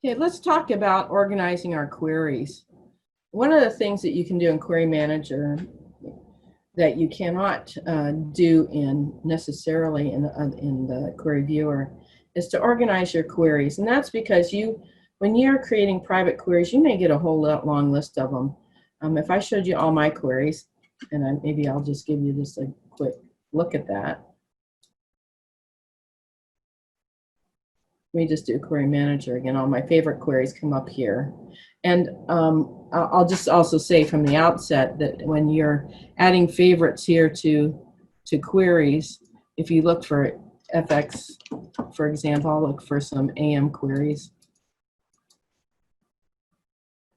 Okay, let's talk about organizing our queries. One of the things that you can do in Query Manager that you cannot do necessarily in the Query Viewer is to organize your queries. And that's because when you're creating private queries, you may get a whole long list of them. If I showed you all my queries, and maybe I'll just give you just a quick look at that. Let me just do Query Manager again. All my favorite queries come up here. And I'll just also say from the outset that when you're adding favorites here to queries, if you look for FX, for example, I'll look for some AM queries.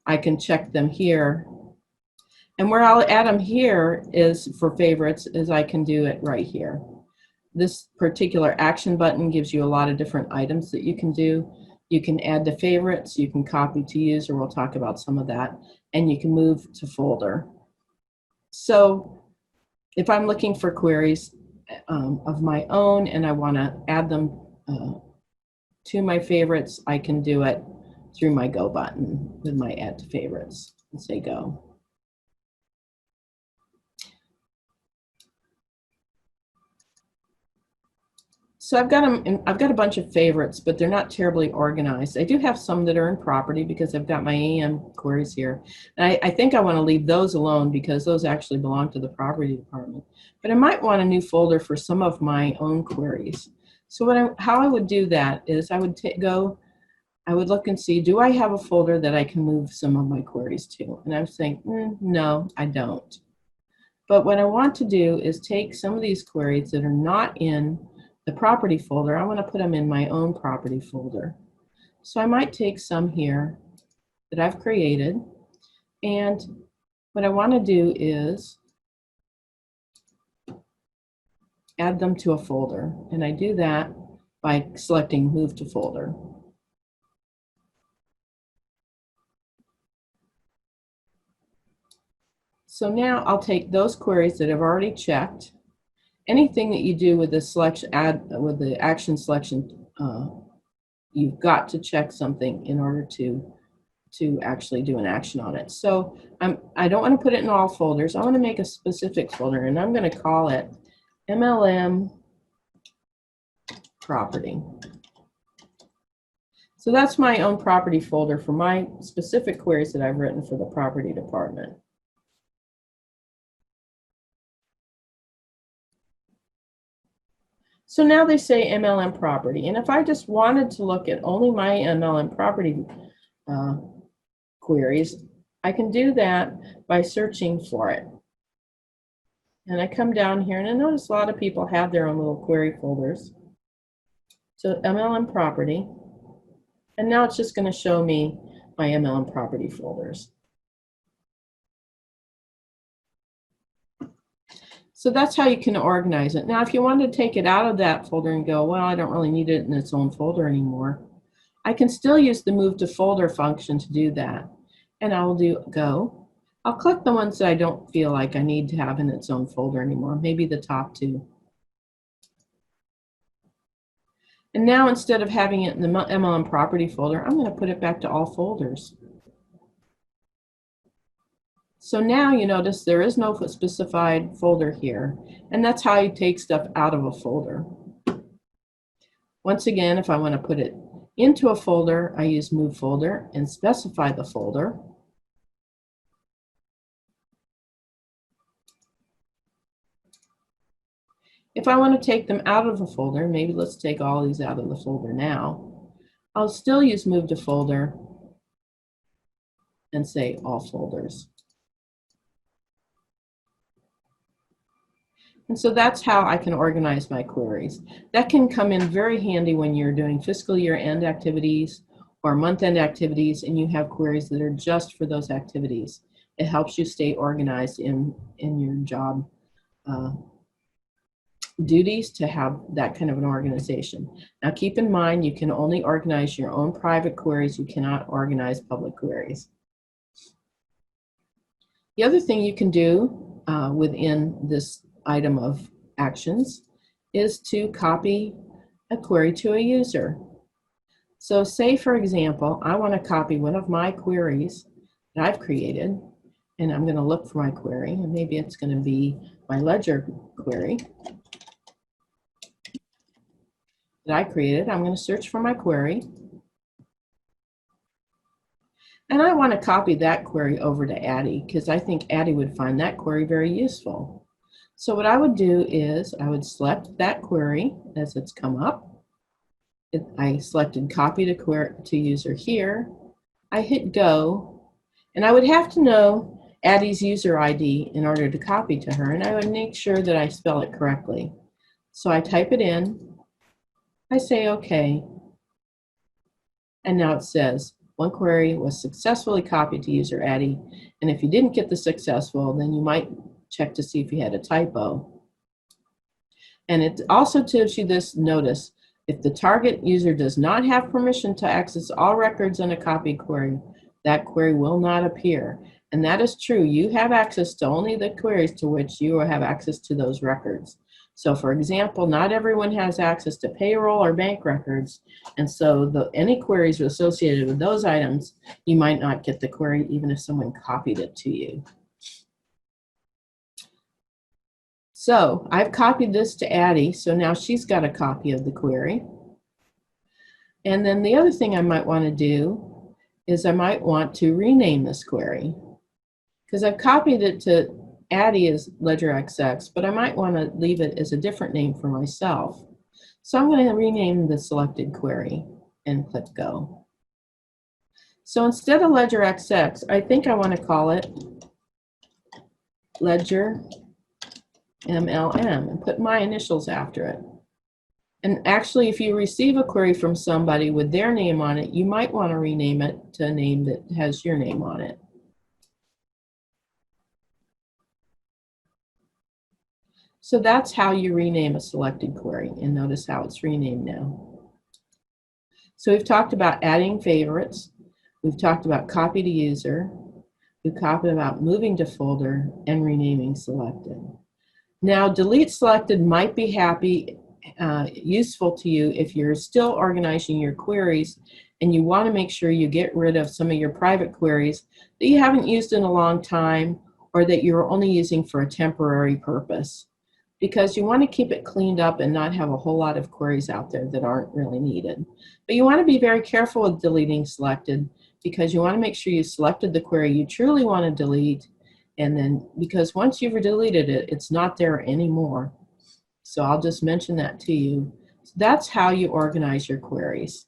I can check them here. And where I'll add them here is for favorites, is I can do it right here. This particular action button gives you a lot of different items that you can do. You can add to favorites, you can copy to user, we'll talk about some of that, and you can move to folder. So if I'm looking for queries of my own and I want to add them to my favorites, I can do it through my Go button with my Add to Favorites and say Go. So I've got a bunch of favorites, but they're not terribly organized. I do have some that are in property because I've got my AM queries here. And I think I want to leave those alone because those actually belong to the property department. But I might want a new folder for some of my own queries. So how I would do that is I would look and see, do I have a folder that I can move some of my queries to? And I'm saying, no, I don't. But what I want to do is take some of these queries that are not in the property folder, I want to put them in my own property folder. So I might take some here that I've created, and what I want to do is add them to a folder, and I do that by selecting Move to Folder. So now I'll take those queries that I've already checked. Anything that you do with the with the action selection, you've got to check something in order to actually do an action on it. So I don't want to put it in all folders. I want to make a specific folder, and I'm going to call it MLM Property. So that's my own property folder for my specific queries that I've written for the property department. So now they say MLM Property, and if I just wanted to look at only my MLM Property queries, I can do that by searching for it. And I come down here and I notice a lot of people have their own little query folders. So MLM Property, and now it's just going to show me my MLM Property folders. So that's how you can organize it. Now, if you want to take it out of that folder and go, well, I don't really need it in its own folder anymore, I can still use the Move to Folder function to do that. And I will do Go. I'll click the ones that I don't feel like I need to have in its own folder anymore, maybe the top two. And now instead of having it in the MLM Property folder, I'm going to put it back to all folders. So now you notice there is no specified folder here, and that's how you take stuff out of a folder. Once again, if I want to put it into a folder, I use Move Folder and specify the folder. If I want to take them out of a folder, maybe let's take all these out of the folder now, I'll still use Move to Folder and say All Folders. And so that's how I can organize my queries. That can come in very handy when you're doing fiscal year end activities or month-end activities and you have queries that are just for those activities. It helps you stay organized in your job duties to have that kind of an organization. Now keep in mind, you can only organize your own private queries. You cannot organize public queries. The other thing you can do within this item of actions is to copy a query to a user. So say, for example, I want to copy one of my queries that I've created, and I'm going to look for my query, and maybe it's going to be my ledger query that I created. I'm going to search for my query, and I want to copy that query over to Addie because I think Addie would find that query very useful. So what I would do is I would select that query as it's come up. I selected copy to user here. I hit go, and I would have to know Addie's user ID in order to copy to her, and I would make sure that I spell it correctly. So I type it in, I say OK, and now it says one query was successfully copied to user Addie, and if you didn't get the successful, then you might check to see if you had a typo. And it also gives you this notice: if the target user does not have permission to access all records in a copy query, that query will not appear. And that is true. You have access to only the queries to which you have access to those records. So for example, not everyone has access to payroll or bank records. And so any queries associated with those items, you might not get the query even if someone copied it to you. So I've copied this to Addie, so now she's got a copy of the query. And then the other thing I might want to do is I might want to rename this query, because I've copied it to Addie as LedgerXX, but I might want to leave it as a different name for myself. So I'm going to rename the selected query and click go. So instead of LedgerXX, I think I want to call it Ledger MLM and put my initials after it. And actually, if you receive a query from somebody with their name on it, you might want to rename it to a name that has your name on it. So that's how you rename a selected query, and notice how it's renamed now. So we've talked about adding favorites. We've talked about copy to user. We've talked about moving to folder and renaming selected. Now, delete selected might be useful to you if you're still organizing your queries and you want to make sure you get rid of some of your private queries that you haven't used in a long time or that you're only using for a temporary purpose, because you want to keep it cleaned up and not have a whole lot of queries out there that aren't really needed. But you want to be very careful with deleting selected, because you want to make sure you selected the query you truly want to delete, and then because once you've deleted it, it's not there anymore. So I'll just mention that to you. So that's how you organize your queries.